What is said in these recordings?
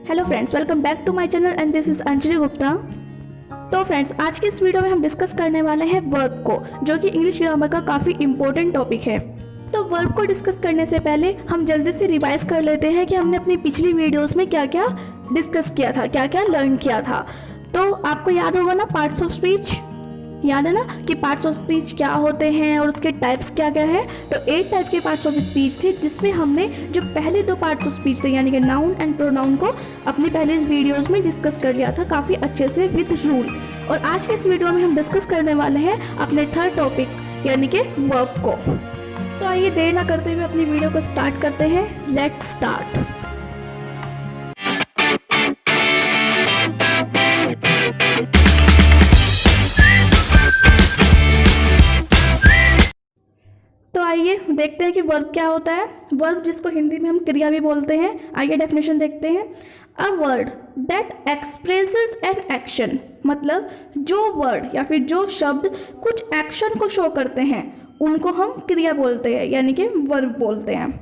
Hello friends, welcome back to my channel and this is Anjali Gupta. तो friends, आज के इस वीडियो में हम डिस्कस करने वाले हैं वर्ब को, जो कि इंग्लिश ग्रामर का काफ़ी इंपॉर्टेंट टॉपिक है। तो वर्ब को डिस्कस करने से पहले हम जल्दी से रिवाइज कर लेते हैं कि हमने अपनी पिछली वीडियोस में क्या क्या डिस्कस किया था, क्या क्या लर्न किया था। तो आपको याद होगा ना, पार्ट्स ऑफ स्पीच याद है ना कि पार्ट्स ऑफ स्पीच क्या होते हैं और उसके टाइप्स क्या क्या है। तो 8 टाइप के पार्ट्स ऑफ स्पीच थे, जिसमें हमने जो पहले 2 पार्ट्स ऑफ स्पीच थे यानी कि नाउन एंड प्रोनाउन को अपनी पहले इस वीडियोस में डिस्कस कर लिया था काफ़ी अच्छे से विद रूल। और आज के इस वीडियो में हम डिस्कस करने वाले हैं अपने थर्ड टॉपिक यानी कि वर्ब को। तो आइए देर ना करते हुए अपनी वीडियो को स्टार्ट करते हैं। Let's start. तो आइए देखते हैं कि वर्ब क्या होता है। वर्ब, जिसको हिंदी में हम क्रिया भी बोलते हैं। आइए डेफिनेशन देखते हैं। A word that expresses an action, मतलब जो वर्ड या फिर जो शब्द कुछ एक्शन को शो करते हैं उनको हम क्रिया बोलते हैं यानी कि वर्ब बोलते हैं।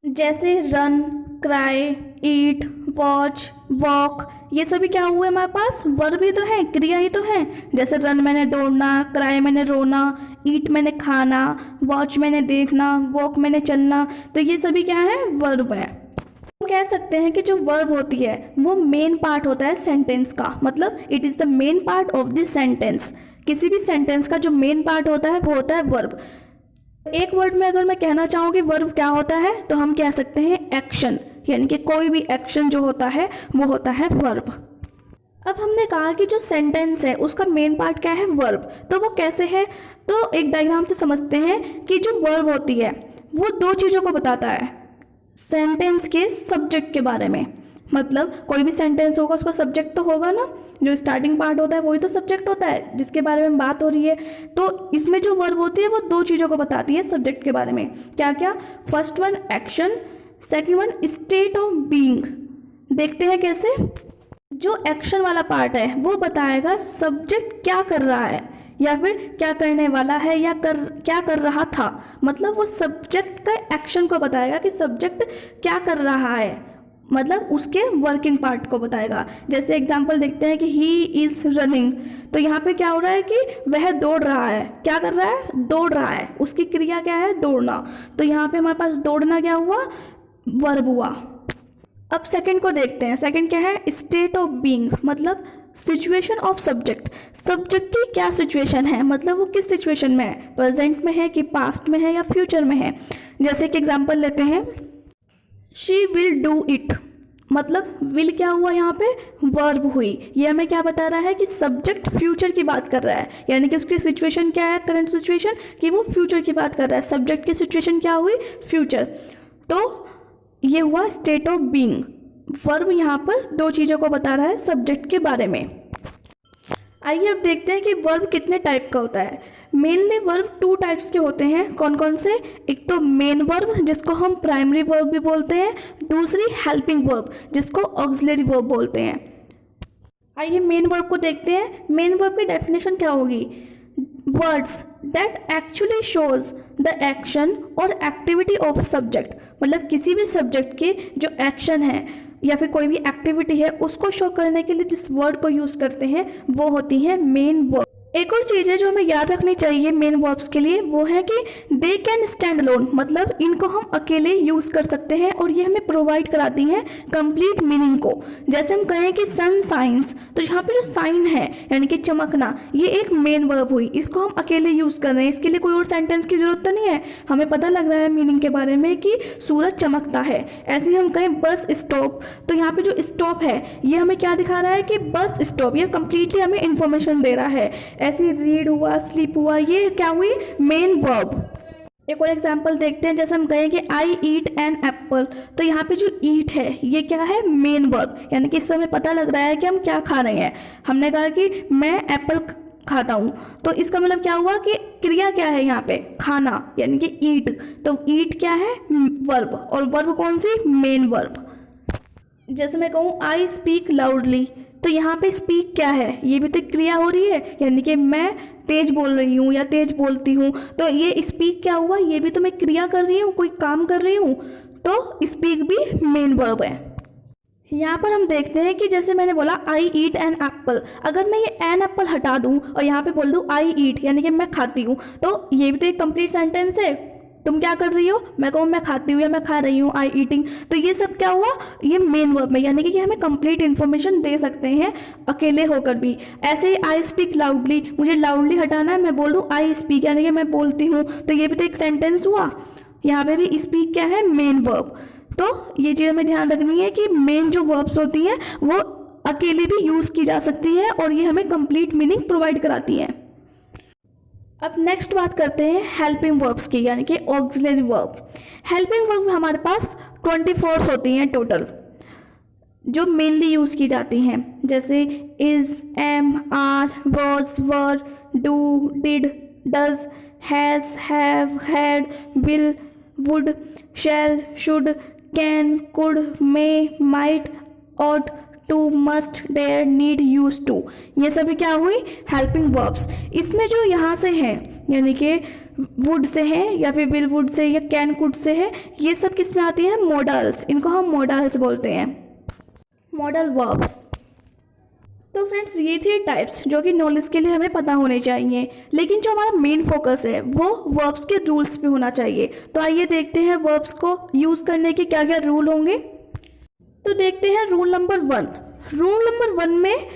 जैसे रन, क्राई, ईट, वॉच, वॉक, ये सभी क्या हुए हमारे पास? वर्ब ही तो है, क्रिया ही तो है। जैसे रन मैंने दौड़ना, क्राई मैंने रोना, ईट मैंने खाना, वॉच मैंने देखना, वॉक मैंने चलना। तो ये सभी क्या है? वर्ब है। हम कह सकते हैं कि जो वर्ब होती है वो मेन पार्ट होता है सेंटेंस का, मतलब it is the main part of this sentence. किसी भी सेंटेंस का जो मेन पार्ट होता है वो होता है वर्ब। एक वर्ड में अगर मैं कहना चाहूँ कि वर्ब क्या होता है तो हम कह सकते हैं एक्शन, यानी कि कोई भी एक्शन जो होता है वो होता है वर्ब। अब हमने कहा कि जो सेंटेंस है उसका मेन पार्ट क्या है? वर्ब। तो वो कैसे है? तो एक डायग्राम से समझते हैं कि जो वर्ब होती है वो 2 चीज़ों को बताता है सेंटेंस के सब्जेक्ट के बारे में। मतलब कोई भी सेंटेंस होगा उसका सब्जेक्ट तो होगा ना, जो स्टार्टिंग पार्ट होता है वही तो सब्जेक्ट होता है जिसके बारे में बात हो रही है। तो इसमें जो वर्ब होती है वो 2 चीज़ों को बताती है सब्जेक्ट के बारे में। क्या क्या? First one action, second one state of being. देखते हैं कैसे। जो एक्शन वाला पार्ट है वो बताएगा सब्जेक्ट क्या कर रहा है या फिर क्या करने वाला है या क्या कर रहा था। मतलब वो सब्जेक्ट का एक्शन को बताएगा कि सब्जेक्ट क्या कर रहा है, मतलब उसके वर्किंग पार्ट को बताएगा। जैसे एग्जांपल देखते हैं कि ही इज़ रनिंग, तो यहाँ पे क्या हो रहा है कि वह दौड़ रहा है। क्या कर रहा है? दौड़ रहा है। उसकी क्रिया क्या है? दौड़ना। तो यहाँ पे हमारे पास दौड़ना क्या हुआ? वर्ब हुआ। अब सेकंड को देखते हैं। सेकंड क्या है? स्टेट ऑफ बीइंग, मतलब सिचुएशन ऑफ सब्जेक्ट। सब्जेक्ट की क्या सिचुएशन है, मतलब वो किस सिचुएशन में है, प्रेजेंट में है कि पास्ट में है या फ्यूचर में है। जैसे कि एग्जांपल लेते हैं, शी विल डू इट, मतलब विल क्या हुआ यहाँ पे? वर्ब हुई। ये हमें क्या बता रहा है कि सब्जेक्ट फ्यूचर की बात कर रहा है, यानी कि उसकी सिचुएशन क्या है, करंट सिचुएशन, कि वो फ्यूचर की बात कर रहा है। सब्जेक्ट की सिचुएशन क्या हुई? फ्यूचर। तो ये हुआ स्टेट ऑफ बीइंग। वर्ब यहाँ पर 2 चीज़ों को बता रहा है सब्जेक्ट के बारे में। आइए अब देखते हैं कि वर्ब कितने टाइप का होता है। मेनली वर्ब 2 टाइप्स के होते हैं। कौन कौन से? एक तो मेन वर्ब जिसको हम प्राइमरी वर्ब भी बोलते हैं, दूसरी हेल्पिंग वर्ब जिसको ऑक्सिलरी वर्ब बोलते हैं। आइए मेन वर्ब को देखते हैं। मेन वर्ब की डेफिनेशन क्या होगी? Words that actually shows the action और एक्टिविटी ऑफ सब्जेक्ट, मतलब किसी भी सब्जेक्ट के जो एक्शन है या फिर कोई भी एक्टिविटी है उसको शो करने के लिए जिस वर्ड को यूज़ करते हैं वो होती है मेन वर्ब। एक और चीज़ है जो हमें याद रखनी चाहिए मेन वर्ब्स के लिए, वो है कि दे कैन स्टैंड अलोन, मतलब इनको हम अकेले यूज़ कर सकते हैं और ये हमें प्रोवाइड कराती हैं कंप्लीट मीनिंग को। जैसे हम कहें कि सन साइंस, तो यहाँ पे जो साइन है यानी कि चमकना, ये एक मेन वर्ब हुई। इसको हम अकेले यूज़ कर रहे हैं, इसके लिए कोई और सेंटेंस की जरूरत तो नहीं है। हमें पता लग रहा है मीनिंग के बारे में कि सूरज चमकता है। ऐसे ही हम कहें बस स्टॉप, तो यहाँ पे जो स्टॉप है ये हमें क्या दिखा रहा है कि बस स्टॉप, ये कंप्लीटली हमें इंफॉर्मेशन दे रहा है। ऐसे रीड हुआ, स्लीप हुआ, ये क्या हुई? Main verb. एक और एग्जांपल देखते हैं। जैसे हम कहें कि आई ईट एन एप्पल, तो यहाँ पे जो ईट है ये क्या है? मेन वर्ब, यानी कि इससे हमें पता लग रहा है कि हम क्या खा रहे हैं। हमने कहा कि मैं एप्पल खाता हूँ, तो इसका मतलब क्या हुआ कि क्रिया क्या है यहाँ पे? खाना, यानी कि ईट। तो ईट क्या है? वर्ब। और वर्ब कौन सी? Main verb. जैसे मैं कहूँ आई स्पीक लाउडली, तो यहाँ पे स्पीक क्या है? ये भी तो क्रिया हो रही है, यानी कि मैं तेज बोल रही हूँ या तेज बोलती हूँ। तो ये स्पीक क्या हुआ? ये भी तो मैं क्रिया कर रही हूँ, कोई काम कर रही हूँ। तो स्पीक भी मेन वर्ब है। यहाँ पर हम देखते हैं कि जैसे मैंने बोला आई ईट एन एप्पल, अगर मैं ये एन एप्पल हटा दूँ और यहाँ पे बोल दूँ आई ईट यानी कि मैं खाती हूँ, तो ये भी तो एक कंप्लीट सेंटेंस है। तुम क्या कर रही हो, मैं कहूँ मैं खाती हूँ या मैं खा रही हूँ, आई ईटिंग, तो ये सब क्या हुआ, ये मेन वर्ब में, यानी कि ये हमें कंप्लीट इन्फॉर्मेशन दे सकते हैं अकेले होकर भी। ऐसे ही आई स्पीक लाउडली, मुझे लाउडली हटाना है, मैं बोल दूँ आई स्पीक यानी कि मैं बोलती हूँ, तो ये भी तो एक सेंटेंस हुआ। यहाँ पे भी स्पीक क्या है, मेन वर्ब। तो ये चीज़ हमें ध्यान रखनी है कि मेन जो वर्ब्स होती हैं वो अकेले भी यूज़ की जा सकती है और ये हमें कंप्लीट मीनिंग प्रोवाइड कराती हैं। अब नेक्स्ट बात करते हैं हेल्पिंग वर्ब्स की, यानी कि ऑक्सिलरी वर्ब। हेल्पिंग वर्ब हमारे पास 24 होती हैं टोटल, जो मेनली यूज़ की जाती हैं, जैसे is, am, are, was, were, do, did, does, has, have, had, will, would, shall, should, can, could, may, might, ought, to, must, dare, need, use to, ये सभी क्या हुई, हेल्पिंग वर्ब्स। इसमें जो यहाँ से है यानी कि वुड से है या फिर विल वुड से या कैन कुड से है, ये सब किस में आती हैं, मॉडल्स, इनको हम मॉडल्स बोलते हैं, मॉडल वर्ब्स। तो फ्रेंड्स ये थी टाइप्स जो कि नॉलेज के लिए हमें पता होने चाहिए, लेकिन जो हमारा मेन फोकस है वो वर्ब्स के रूल्स पे होना चाहिए। तो आइए देखते हैं वर्ब्स को यूज़ करने के क्या क्या रूल होंगे। तो देखते हैं रूल नंबर 1। रूल नंबर 1 में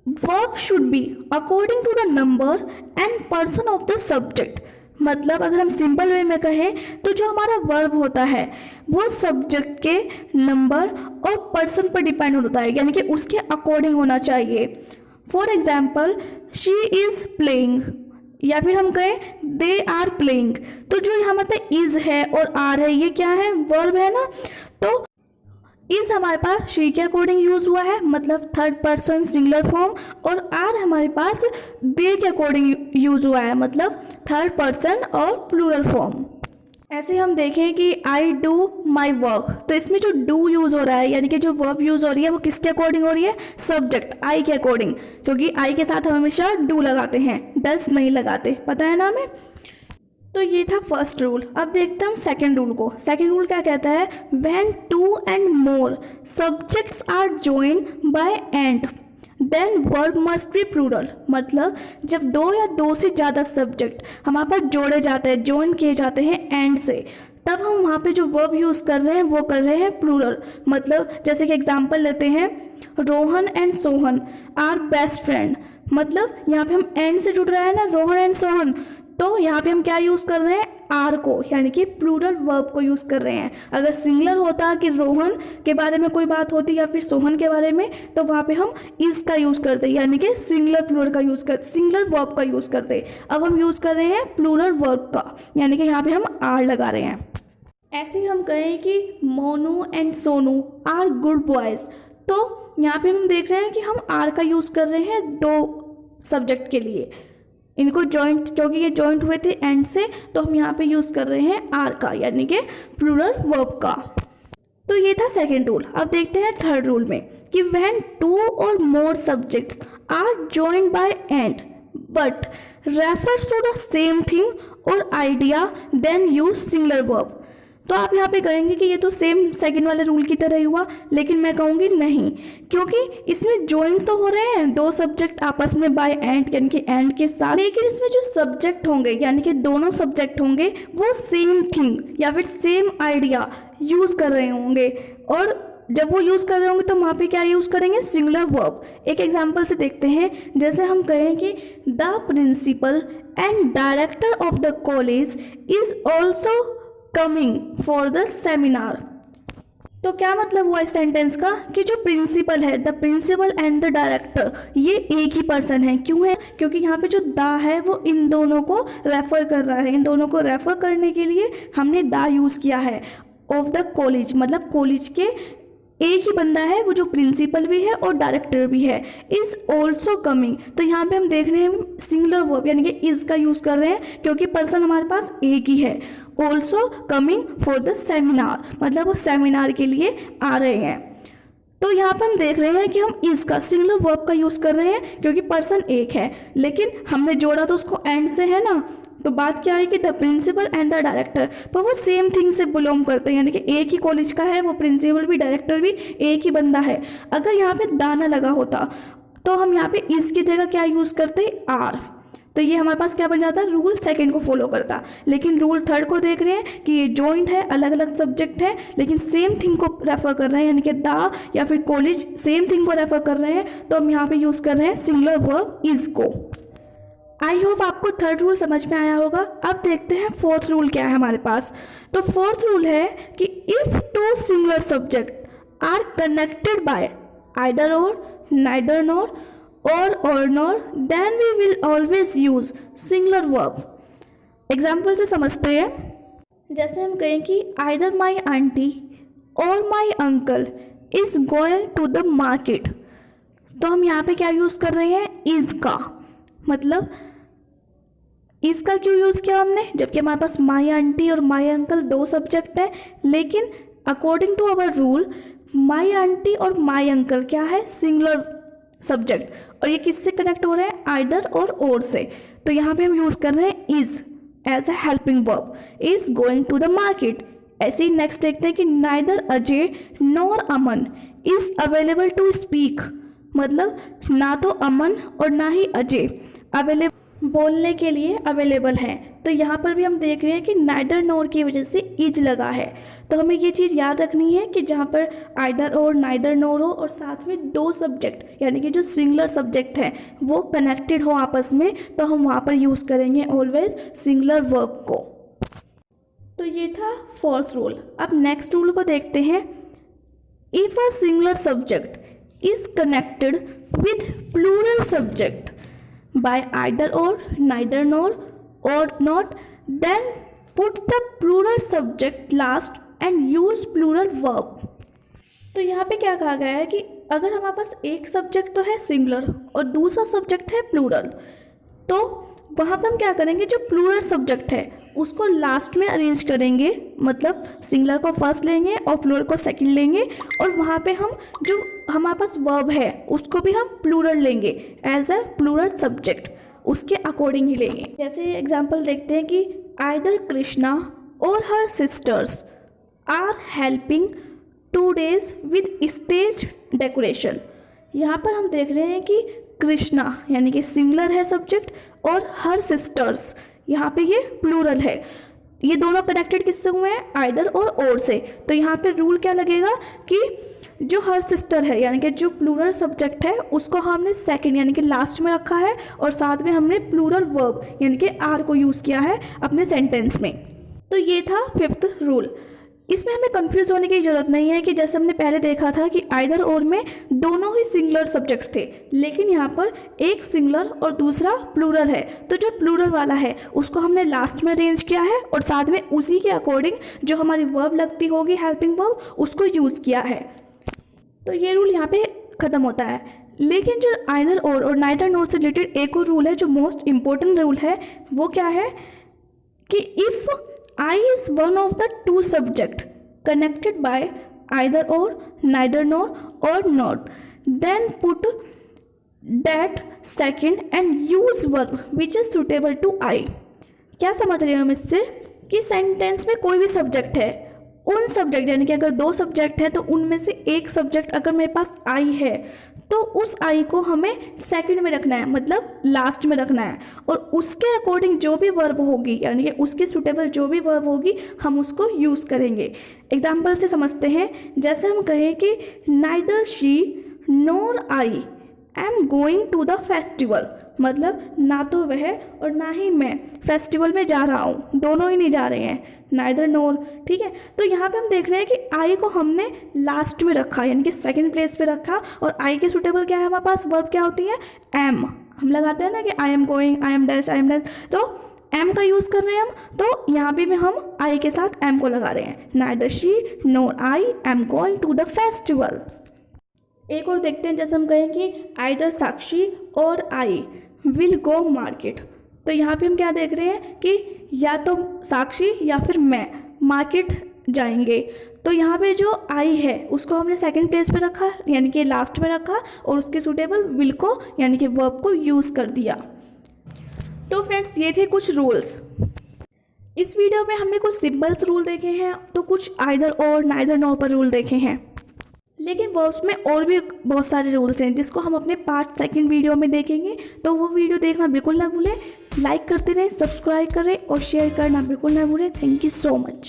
verb should be according to the number and person of the subject. मतलब अगर हम सिंपल वे में कहें तो जो हमारा वर्ब होता है वो सब्जेक्ट के नंबर और पर्सन पर डिपेंड होता है, यानी कि उसके अकॉर्डिंग होना चाहिए। For example she is playing, या फिर हम कहें दे आर प्लेइंग, तो जो हमारे पे इज़ है और आर है ये क्या है, वर्ब है ना। तो इज हमारे पास शी के अकॉर्डिंग यूज हुआ है, मतलब थर्ड पर्सन सिंगुलर फॉर्म, और आर हमारे पास दे के अकॉर्डिंग यूज हुआ है, मतलब थर्ड पर्सन और प्लूरल फॉर्म। ऐसे हम देखें कि आई डू माई वर्क, तो इसमें जो डू यूज हो रहा है यानी कि जो वर्ब यूज हो रही है वो किसके अकॉर्डिंग हो रही है, सब्जेक्ट आई के अकॉर्डिंग, क्योंकि आई के साथ हम हमेशा डू लगाते हैं, डज नहीं लगाते, पता है ना हमें। तो ये था फर्स्ट रूल। अब देखते हैं हम सेकेंड रूल को। सेकेंड रूल क्या कहता है, when two and more subjects are joined by and then verb must be plural. मतलब जब दो या दो से ज़्यादा सब्जेक्ट हमारे पास जोड़े जाते हैं, जॉइन किए जाते हैं एंड से, तब हम वहाँ पे जो वर्ब यूज़ कर रहे हैं वो कर रहे हैं प्लूरल। मतलब जैसे कि एग्जाम्पल लेते हैं, Rohan and Sohan are best friend, मतलब यहाँ पे हम एंड से जुड़ रहा है ना, रोहन एंड सोहन, तो यहाँ पे हम क्या यूज़ कर रहे हैं, आर को, यानी कि प्लूरल वर्ब को यूज़ कर रहे हैं। अगर सिंगुलर होता कि रोहन के बारे में कोई बात होती या फिर सोहन के बारे में, तो वहाँ पे हम इज का यूज़ करते, यानी कि सिंगुलर प्लूरल का यूज़ कर, सिंगुलर वर्ब का यूज़ करते। अब हम यूज़ कर रहे हैं प्लूरल वर्ब का, यानी कि यहाँ पे हम आर लगा रहे हैं। ऐसे ही हम कहें कि Monu and Sonu are good boys, तो यहाँ पे हम देख रहे हैं कि हम आर का यूज़ कर रहे हैं दो सब्जेक्ट के लिए, इनको जॉइंट, क्योंकि ये जॉइंट हुए थे एंड से, तो हम यहाँ पे यूज़ कर रहे हैं आर का, यानी कि प्लूरल वर्ब का। तो ये था सेकेंड रूल। अब देखते हैं थर्ड रूल में कि व्हेन टू और more subjects are joined by and but refers to the same thing और idea then use singular verb. तो आप यहाँ पे कहेंगे कि ये तो सेम सेकंड वाले रूल की तरह ही हुआ, लेकिन मैं कहूँगी नहीं, क्योंकि इसमें जॉइन तो हो रहे हैं दो सब्जेक्ट आपस में बाय एंड, यानी कि एंड के साथ, लेकिन इसमें जो सब्जेक्ट होंगे यानी कि दोनों सब्जेक्ट होंगे वो सेम थिंग या फिर सेम आइडिया यूज़ कर रहे होंगे, और जब वो यूज़ कर रहे होंगे तो वहाँ पे क्या यूज़ करेंगे, सिंगुलर वर्ब। एक एग्जांपल से देखते हैं, जैसे हम कहें कि the principal and director of the college is also coming for the seminar. तो क्या मतलब हुआ इस सेंटेंस का कि जो प्रिंसिपल है, the principal and the director, ये एक ही पर्सन है। क्यों है, क्योंकि यहाँ पे जो द है वो इन दोनों को रेफर कर रहा है, इन दोनों को रेफर करने के लिए हमने द यूज़ किया है। ऑफ द कॉलेज मतलब कॉलेज के एक ही बंदा है, वो जो प्रिंसिपल भी है और डायरेक्टर भी है। इज़ ऑल्सो कमिंग, तो यहाँ पे हम देख रहे हैं सिंगुलर वर्ब यानी कि इज़ का यूज़ कर रहे हैं, क्योंकि पर्सन हमारे पास एक ही है। Also coming for the seminar, मतलब वो सेमिनार के लिए आ रहे हैं। तो यहाँ पर हम देख रहे हैं कि हम इज़ का सिंगुलर वर्ब का यूज़ कर रहे हैं, क्योंकि पर्सन एक है, लेकिन हमने जोड़ा तो उसको एंड से है ना, तो बात क्या है कि the principal and the director, पर वो सेम थिंग से बिलोंग करते हैं, यानी कि एक ही कॉलेज का है, वो प्रिंसिपल भी डायरेक्टर भी एक ही बंदा है। अगर यहाँ पे दाना लगा होता तो हम यहाँ पे इसकी जगह क्या यूज़ करते, आर, तो ये हमारे पास क्या बन जाता, रूल सेकंड को फॉलो करता। लेकिन रूल थर्ड को देख रहे हैं कि ये जॉइंट है, अलग अलग सब्जेक्ट है, लेकिन सेम थिंग को रेफर कर रहे हैं, यानी कि द या फिर कॉलेज सेम थिंग को रेफर कर रहे हैं, तो हम यहाँ पे यूज़ कर रहे हैं सिंगुलर वर्ब इज को। आई होप आपको थर्ड रूल समझ में आया होगा। अब देखते हैं फोर्थ रूल क्या है हमारे पास। तो फोर्थ रूल है कि if two singular subject are connected by either or, neither nor, or nor, then we will always use singular verb. Example से समझते हैं। जैसे हम कहें कि either my aunt or my uncle is going to the market, तो हम यहाँ पे क्या यूज़ कर रहे हैं, इज का। मतलब इसका क्यों यूज़ किया हमने, जबकि हमारे पास माई आंटी और माई अंकल दो सब्जेक्ट हैं, लेकिन according to our rule my aunt or my uncle क्या है, सिंगुलर सब्जेक्ट, और ये किससे कनेक्ट हो रहे हैं, आइदर और से। तो यहाँ पे हम यूज़ कर रहे हैं is as a helping verb, is going to the market. ऐसे ही नेक्स्ट देखते हैं कि neither Ajay nor Aman is available to speak, मतलब ना तो अमन और ना ही अजय अवेलेबल बोलने के लिए अवेलेबल हैं। तो यहाँ पर भी हम देख रहे हैं कि नाइदर नोर की वजह से इज लगा है। तो हमें ये चीज़ याद रखनी है कि जहाँ पर आइदर और, नाइदर नोर हो और साथ में दो सब्जेक्ट यानी कि जो सिंगुलर सब्जेक्ट हैं वो कनेक्टेड हो आपस में, तो हम वहाँ पर यूज़ करेंगे ऑलवेज सिंगुलर वर्ब को। तो ये था फोर्थ रूल। अब नेक्स्ट रूल को देखते हैं। If a singular subject is connected with plural subject by either or, neither nor, or not, then put the plural subject last and use plural verb। तो यहाँ पे क्या कहा गया है कि अगर हमारे पास एक सब्जेक्ट तो है सिंगुलर और दूसरा सब्जेक्ट है प्लूरल, तो वहाँ पर हम क्या करेंगे, जो प्लूरल सब्जेक्ट है उसको लास्ट में अरेंज करेंगे, मतलब सिंगुलर को फर्स्ट लेंगे और प्लूरल को सेकंड लेंगे, और वहाँ पे हम जो हमारे पास वर्ब है उसको भी हम प्लूरल लेंगे एज अ प्लूरल सब्जेक्ट, उसके अकॉर्डिंग ही लेंगे। जैसे एग्जांपल देखते हैं कि either Krishna or her sisters are helping today's with stage decoration. यहाँ पर हम देख रहे हैं कि कृष्णा यानी कि सिंगुलर है सब्जेक्ट और हर सिस्टर्स यहाँ पे ये प्लूरल है। ये दोनों कनेक्टेड किससे हुए हैं, आइदर और से। तो यहाँ पे रूल क्या लगेगा कि जो हर सिस्टर है यानी कि जो प्लूरल सब्जेक्ट है उसको हमने सेकंड यानी कि लास्ट में रखा है, और साथ में हमने प्लूरल वर्ब यानी कि आर को यूज़ किया है अपने सेंटेंस में। तो ये था फिफ्थ रूल। इसमें हमें कंफ्यूज होने की ज़रूरत नहीं है कि जैसे हमने पहले देखा था कि आइदर और में दोनों ही सिंगुलर सब्जेक्ट थे, लेकिन यहाँ पर एक सिंगुलर और दूसरा प्लूरल है, तो जो प्लूरल वाला है उसको हमने लास्ट में अरेंज किया है और साथ में उसी के अकॉर्डिंग जो हमारी वर्ब लगती होगी हेल्पिंग वर्ब उसको यूज़ किया है। तो ये रूल यहाँ पे ख़त्म होता है। लेकिन जो आइदर और नाइदर नॉर से रिलेटेड एक और रूल है जो मोस्ट इम्पोर्टेंट रूल है, वो क्या है कि if I is one of the two subject connected by either or, neither nor, or not, then put that second and use verb which is suitable to I। क्या समझ रहे हो हम इससे कि सेंटेंस में कोई भी सब्जेक्ट है, उन सब्जेक्ट यानी कि अगर दो सब्जेक्ट है तो उनमें से एक सब्जेक्ट अगर मेरे पास आई है तो उस आई को हमें सेकंड में रखना है, मतलब लास्ट में रखना है, और उसके अकॉर्डिंग जो भी वर्ब होगी यानी कि उसके सुटेबल जो भी वर्ब होगी हम उसको यूज़ करेंगे। एग्जाम्पल से समझते हैं। जैसे हम कहें कि neither she nor I am going to the festival, मतलब ना तो वह और ना ही मैं फेस्टिवल में जा रहा हूँ, दोनों ही नहीं जा रहे हैं, नाइदर नोर। ठीक है, तो यहाँ पे हम देख रहे हैं कि आई को हमने लास्ट में रखा यानी कि सेकंड प्लेस पे रखा, और आई के सुटेबल क्या है हमारे पास, वर्ब क्या होती है, एम। हम लगाते हैं ना कि आई am going, I am dash, I am dash, तो एम का यूज़ कर रहे हैं हम, तो यहाँ पे भी हम आई के साथ एम को लगा रहे हैं। Neither she nor I am going to the festival. एक और देखते हैं, जैसे हम कहें कि आइदर साक्षी और आई विल गो मार्केट, तो यहाँ पे हम क्या देख रहे हैं कि या तो साक्षी या फिर मैं मार्केट जाएंगे। तो यहाँ पे जो आई है उसको हमने सेकंड प्लेस पे रखा यानी कि लास्ट में रखा, और उसके सूटेबल विल को यानी कि वर्ब को यूज़ कर दिया। तो फ्रेंड्स ये थे कुछ रूल्स। इस वीडियो में हमने कुछ सिंपल्स रूल देखे हैं, तो कुछ आइदर और नाइदर नो पर रूल देखे हैं, लेकिन वर्ब्स में और भी बहुत सारे रूल्स हैं जिसको हम अपने पार्ट सेकंड वीडियो में देखेंगे। तो वो वीडियो देखना बिल्कुल ना भूलें, लाइक करते रहें, सब्सक्राइब करें और शेयर करना बिल्कुल ना भूलें। Thank you so much.